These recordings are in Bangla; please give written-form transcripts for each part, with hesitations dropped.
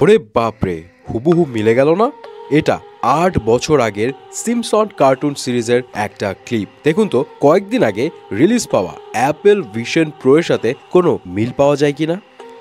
ওরে বাপরে, হুবহু মিলে গেল না? এটা ৮ বছর আগের সিম্পসন কার্টুন সিরিজের একটা ক্লিপ। দেখুন তো কয়েকদিন আগে রিলিজ পাওয়া অ্যাপেল ভিশন প্রো এর সাথে কোনো মিল পাওয়া যায় কিনা।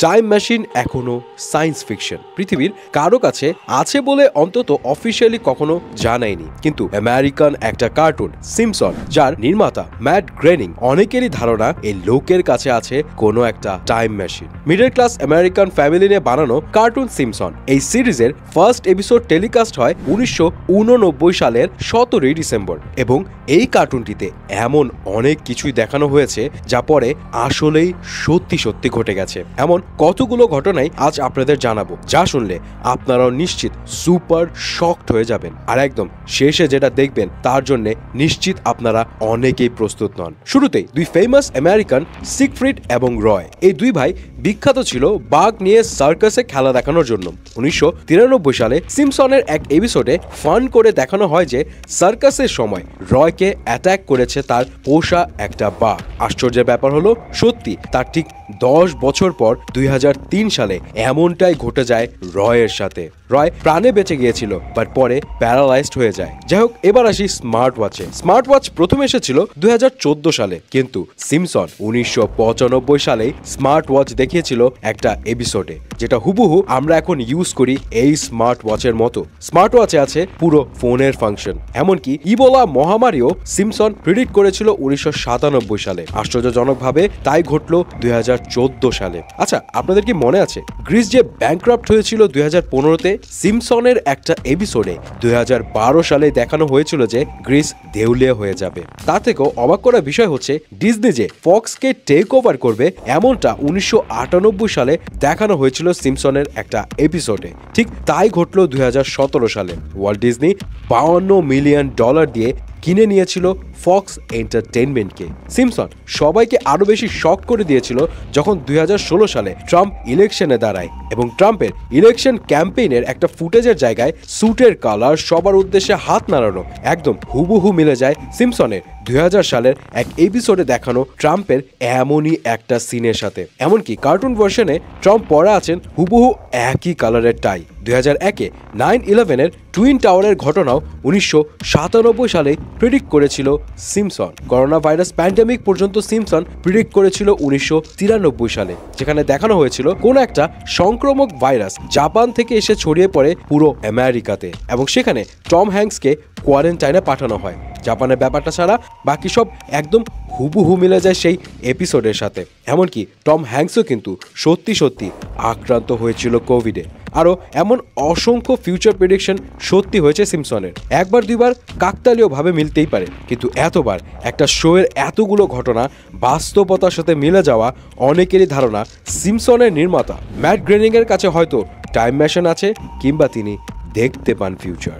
টাইম মেশিন এখনো সায়েন্স ফিকশন, পৃথিবীর কারো কাছে আছে বলে অন্তত অফিসিয়ালি কখনো জানায়নি, কিন্তু আমেরিকান একটা কার্টুন সিম্পসন, যার নির্মাতা ম্যাট গ্রেনিং, অনেকেরই ধারণা এই লোকের কাছে আছে কোনো একটা time machine. Middle class American family নিয়ে বানানো কার্টুন সিম্পসন এই সিরিজের ফার্স্ট এপিসোড টেলিকাস্ট হয় 1989 সালের 17 ডিসেম্বর, এবং এই কার্টুনটিতে এমন অনেক কিছুই দেখানো হয়েছে যা পরে আসলেই সত্যি সত্যি ঘটে গেছে। এমন কতগুলো ঘটনাই আজ আপনাদের জানাবো, যা শুনলে আপনারাও নিশ্চিত সুপার শকড হয়ে যাবেন। আর একদম শেষে যেটা দেখবেন তার জন্য নিশ্চিত আপনারা অনেকেই প্রস্তুত নন। শুরুতেই দুই ফেমাস আমেরিকান, সিগফ্রিড এবং রয়, এই দুই ভাই বিখ্যাত ছিল বাঘ নিয়ে সার্কাসে খেলা দেখানোর জন্য। 1993 সালে সিম্পসনের এক এপিসোডে ফান করে দেখানো হয় যে সার্কাসের সময় রয়কে অ্যাটাক করেছে তার পোষা একটা বাঘ। আশ্চর্যের ব্যাপার হলো, সত্যি তার ঠিক 10 বছর পর 2003 সালে এমনটাই ঘটে যায় রয়ের সাথে। রয় প্রাণে বেঁচে গিয়েছিল, বাট পরে প্যারালাইজড হয়ে যায়। যাই হোক, এবার আসি স্মার্ট ওয়াচে। স্মার্ট ওয়াচ প্রথম এসেছিল 2014 সালে, কিন্তু সিম্পসন 1995 সালেই স্মার্ট ওয়াচ দেখিয়েছিল একটা এপিসোডে, যেটা হুবহু আমরা এখন ইউজ করি এই স্মার্ট ওয়াচের মতো। স্মার্ট ওয়াচে আছে পুরো ফোনের ফাংশন, এমনকি ইবোলা মহামারীও সিম্পসন প্রেডিক্ট করেছিল 1997 সালে। আশ্চর্যজনকভাবে তাই ঘটলো 2014 সালে। আচ্ছা, আপনাদের কি মনে আছে গ্রিস যে ব্যাংক্রাফট হয়েছিল 2015-তে? সিম্পসনের একটা এপিসোডে 2012 সালে দেখানো হয়েছিল যে গ্রিস দেউলিয়া হয়ে যাবে। তার থেকেও অবাক করার বিষয় হচ্ছে ডিজনি যে ফক্সকে টেক ওভার করবে, এমনটা 1998 সালে দেখানো হয়েছিল সিম্পসনের একটা এপিসোডে। ঠিক তাই ঘটলো 2017 সালে। ওয়াল্ট ডিজনি $52 মিলিয়ন দিয়ে কিনে নিয়েছিল ফক্স এন্টারটেইনমেন্টকে। সিম্পসন সবাইকে আরো বেশি শক করে দিয়েছিল যখন 2016 সালে ট্রাম্প ইলেকশনে দাঁড়ায়, এবং ট্রাম্পের ইলেকশন ক্যাম্পেইনের একটা ফুটেজের জায়গায় স্যুটের কালার, সবার উদ্দেশ্যে হাত নাড়ানো একদম হুবহু মিলে যায় সিম্পসনের 2000 সালের এক এপিসোডে দেখানো ট্রাম্পের এমনই একটা সিনের সাথে। এমনকি কার্টুন ভার্সনে ট্রাম্প পরা আছেন হুবহু একই কালারের টাই। 2001-এ 9/11-এর টুইন টাওয়ারের ঘটনাও 1997 সালে প্রেডিক্ট করেছিল সিম্পসন। করোনা ভাইরাস প্যান্ডেমিক পর্যন্ত সিম্পসন প্রেডিক্ট করেছিল 1993 সালে, যেখানে দেখানো হয়েছিল কোন একটা সংক্রামক ভাইরাস জাপান থেকে এসে ছড়িয়ে পড়ে পুরো আমেরিকাতে, এবং সেখানে টম হ্যাঙ্কসকে কোয়ারেন্টাইনে পাঠানো হয়। জাপানের ব্যাপারটা ছাড়া বাকি সব একদম হুবহু মিলে যায় সেই এপিসোডের সাথে। এমনকি টম হ্যাঙ্কসও কিন্তু সত্যি সত্যি আক্রান্ত হয়েছিল কোভিডে। আরও এমন অসংখ্য ফিউচার প্রেডিকশন সত্যি হয়েছে সিম্পসনের। একবার দুইবার কাকতালীয়ভাবে মিলতেই পারে, কিন্তু এতবার একটা শোয়ের এতগুলো ঘটনা বাস্তবতার সাথে মিলে যাওয়া অনেকেরই ধারণা সিম্পসনের নির্মাতা ম্যাট গ্রেনিংয়ের কাছে হয়তো টাইম মেশিন আছে, কিংবা তিনি দেখতে পান ফিউচার।